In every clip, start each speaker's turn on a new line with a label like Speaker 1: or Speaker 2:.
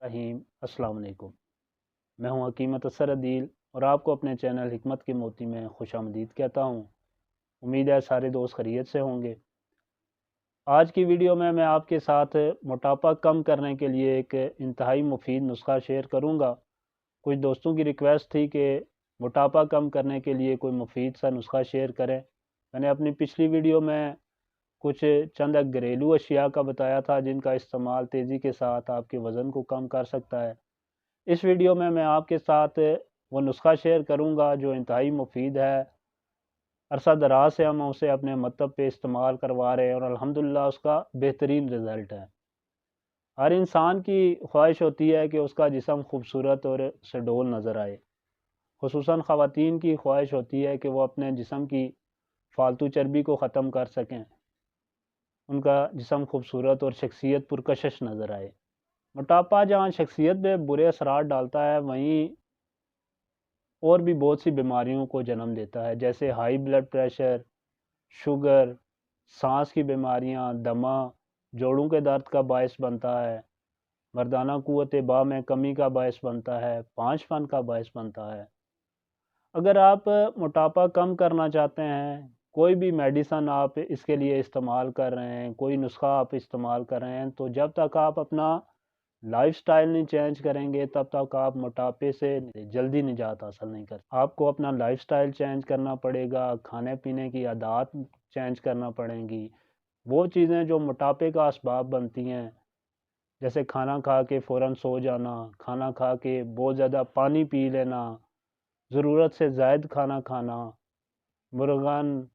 Speaker 1: रहीम अस्सलाम वालेकुम। मैं हूं हकीमत असर अदील और आपको अपने चैनल हिकमत के मोती में खुशामदीद कहता हूं। उम्मीद है सारे दोस्त खैरियत से होंगे। आज की वीडियो में मैं आपके साथ मोटापा कम करने के लिए एक इंतहाई मुफीद नुस्खा शेयर करूंगा। कुछ दोस्तों की रिक्वेस्ट थी कि मोटापा कम करने के लिए कोई मुफीद सा नुस्खा शेयर करें। मैंने अपनी पिछली वीडियो में कुछ चंद घरेलू अशिया का बताया था जिनका इस्तेमाल तेज़ी के साथ आपके वज़न को कम कर सकता है। इस वीडियो में मैं आपके साथ वो नुस्खा शेयर करूंगा जो इंतहाई मुफीद है। अरसा दराज से हम उसे अपने मतलब पे इस्तेमाल करवा रहे हैं और अल्हम्दुलिल्लाह उसका बेहतरीन रिज़ल्ट है। हर इंसान की ख्वाहिश होती है कि उसका जिस्म खूबसूरत और सुडौल नज़र आए। खुसूसन ख़वातीन की ख्वाहिश होती है कि वो अपने जिस्म की फालतू चर्बी को ख़त्म कर सकें, उनका जिस्म खूबसूरत और शख्सियत पुरकशिश नज़र आए। मोटापा जहाँ शख्सियत पे बुरे असरात डालता है, वहीं और भी बहुत सी बीमारियों को जन्म देता है, जैसे हाई ब्लड प्रेशर, शुगर, सांस की बीमारियां, दमा, जोड़ों के दर्द का बायस बनता है, मर्दाना क़ुव्वत बा में कमी का बायस बनता है, पांचपन का बायस बनता है। अगर आप मोटापा कम करना चाहते हैं, कोई भी मेडिसन आप इसके लिए इस्तेमाल कर रहे हैं, कोई नुस्खा आप इस्तेमाल कर रहे हैं, तो जब तक आप अपना लाइफस्टाइल नहीं चेंज करेंगे तब तक आप मोटापे से जल्दी निजात हासिल नहीं कर। आपको अपना लाइफस्टाइल चेंज करना पड़ेगा, खाने पीने की आदत चेंज करना पड़ेंगी। वो चीज़ें जो मोटापे का असबाब बनती हैं, जैसे खाना खा के फ़ौरन सो जाना, खाना खा के बहुत ज़्यादा पानी पी लेना, ज़रूरत से ज़ायद खाना खाना, मुर्गन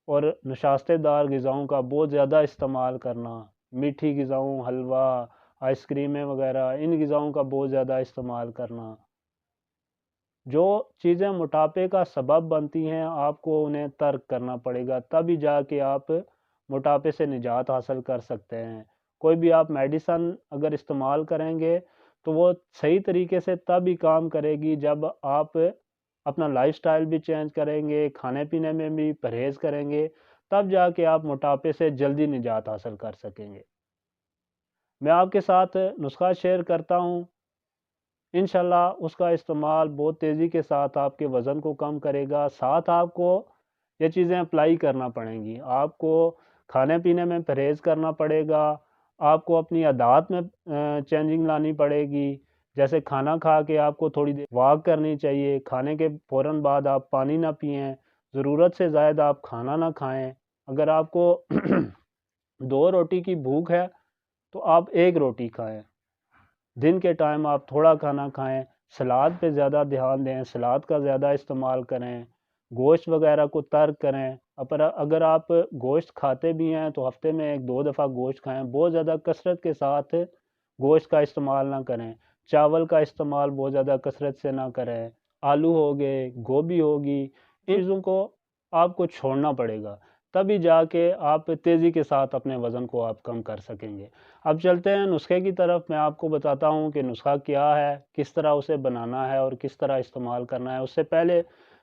Speaker 1: और नशास्तेदार ग़िज़ाओं का बहुत ज़्यादा इस्तेमाल करना, मीठी ग़िज़ाओं, हलवा, आइसक्रीमें वगैरह, इन ग़िज़ाओं का बहुत ज़्यादा इस्तेमाल करना। जो चीज़ें मोटापे का सबब बनती हैं, आपको उन्हें तर्क करना पड़ेगा, तभी जाके आप मोटापे से निजात हासिल कर सकते हैं। कोई भी आप मेडिसन अगर इस्तेमाल करेंगे तो वो सही तरीके से तभी काम करेगी जब आप अपना लाइफस्टाइल भी चेंज करेंगे, खाने पीने में भी परहेज़ करेंगे, तब जाके आप मोटापे से जल्दी निजात हासिल कर सकेंगे। मैं आपके साथ नुस्खा शेयर करता हूँ, इंशाल्लाह उसका इस्तेमाल बहुत तेज़ी के साथ आपके वज़न को कम करेगा। साथ आपको ये चीज़ें अप्लाई करना पड़ेंगी। आपको खाने पीने में परहेज़ करना पड़ेगा, आपको अपनी आदत में चेंजिंग लानी पड़ेगी। जैसे खाना खा के आपको थोड़ी देर वॉक करनी चाहिए, खाने के फ़ौरन बाद आप पानी ना पिएँ, ज़रूरत से ज़्यादा आप खाना ना खाएँ। अगर आपको 2 रोटी की भूख है तो आप 1 रोटी खाएँ। दिन के टाइम आप थोड़ा खाना खाएं, सलाद पे ज़्यादा ध्यान दें, सलाद का ज़्यादा इस्तेमाल करें, गोश्त वगैरह को तर्क करें। अगर आप गोश्त खाते भी हैं तो हफ्ते में 1-2 दफ़ा गोश्त खाएं। बहुत ज़्यादा कसरत के साथ गोश्त का इस्तेमाल ना करें, चावल का इस्तेमाल बहुत ज़्यादा कसरत से ना करें। आलू हो गए, गोभी होगी, इन चीज़ों को आपको छोड़ना पड़ेगा, तभी जाके आप तेज़ी के साथ अपने वज़न को आप कम कर सकेंगे। अब चलते हैं नुस्खे की तरफ। मैं आपको बताता हूँ कि नुस्खा क्या है, किस तरह उसे बनाना है और किस तरह इस्तेमाल करना है। उससे पहले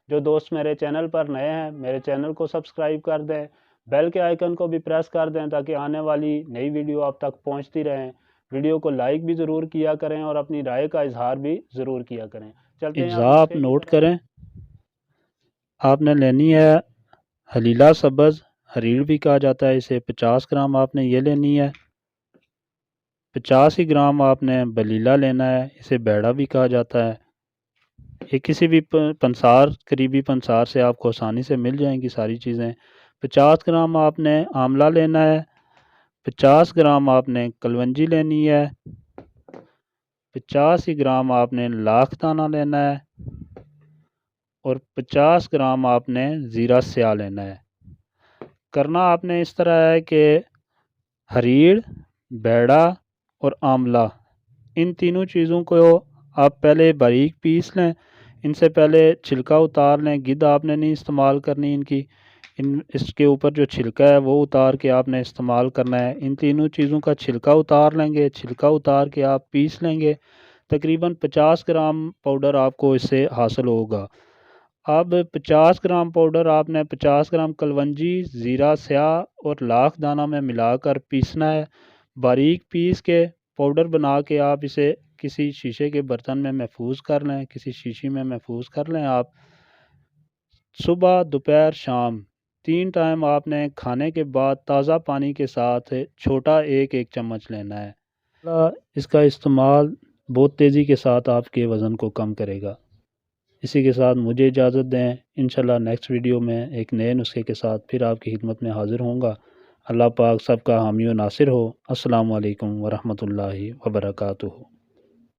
Speaker 1: जो दोस्त मेरे चैनल पर नए हैं, मेरे चैनल को सब्सक्राइब कर दें, बेल के आइकन को भी प्रेस कर दें ताकि आने वाली नई वीडियो आप तक पहुँचती रहें। वीडियो को लाइक भी ज़रूर किया करें और अपनी राय का इजहार भी ज़रूर किया करें। चलते हैं
Speaker 2: इज़ा
Speaker 1: आप
Speaker 2: आप
Speaker 1: नुस्खे की
Speaker 2: नोट
Speaker 1: तरफ।
Speaker 2: करें। आपने लेनी है हलीला सब्ज़, हरीड़ भी कहा जाता है इसे। 50 ग्राम आपने ये लेनी है। 85 ही ग्राम आपने बलीला लेना है, इसे बैड़ा भी कहा जाता है। ये किसी भी पंसार, करीबी पंसार से आपको आसानी से मिल जाएंगी सारी चीज़ें। 50 ग्राम आपने आंवला लेना है। 50 ग्राम आपने कलवंजी लेनी है। 50 ही ग्राम आपने लाख दाना लेना है और 50 ग्राम आपने ज़ीरा स्याह लेना है। करना आपने इस तरह है कि हरीड़, बैड़ा और आंवला, इन तीनों चीज़ों को आप पहले बारीक पीस लें। इनसे पहले छिलका उतार लें। गिद आपने नहीं इस्तेमाल करनी इनकी, इसके ऊपर जो छिलका है वो उतार के आपने इस्तेमाल करना है। इन तीनों चीज़ों का छिलका उतार लेंगे। छिलका उतार के आप पीस लेंगे। तकरीबन 50 ग्राम पाउडर आपको इससे हासिल होगा। अब 50 ग्राम पाउडर आपने 50 ग्राम कलवंजी, ज़ीरा स्याह और लाख दाना में मिलाकर पीसना है। बारीक पीस के पाउडर बना के आप इसे کسی شیشے کے برتن میں محفوظ کر لیں، کسی شیشی میں محفوظ کر لیں آپ۔ صبح، دوپہر، شام 3 ٹائم آپ نے کھانے کے بعد تازہ پانی کے ساتھ چھوٹا ایک چمچ لینا ہے۔ اس کا استعمال بہت تیزی کے ساتھ آپ کے وزن کو کم کرے گا۔ اسی کے ساتھ مجھے اجازت دیں، انشاءاللہ نیکسٹ ویڈیو میں ایک نئے نسخے کے ساتھ پھر آپ کی خدمت میں حاضر ہوں گا۔ اللہ پاک سب کا حامی و ناصر ہو۔ السلام علیکم ورحمۃ اللہ وبرکاتہ۔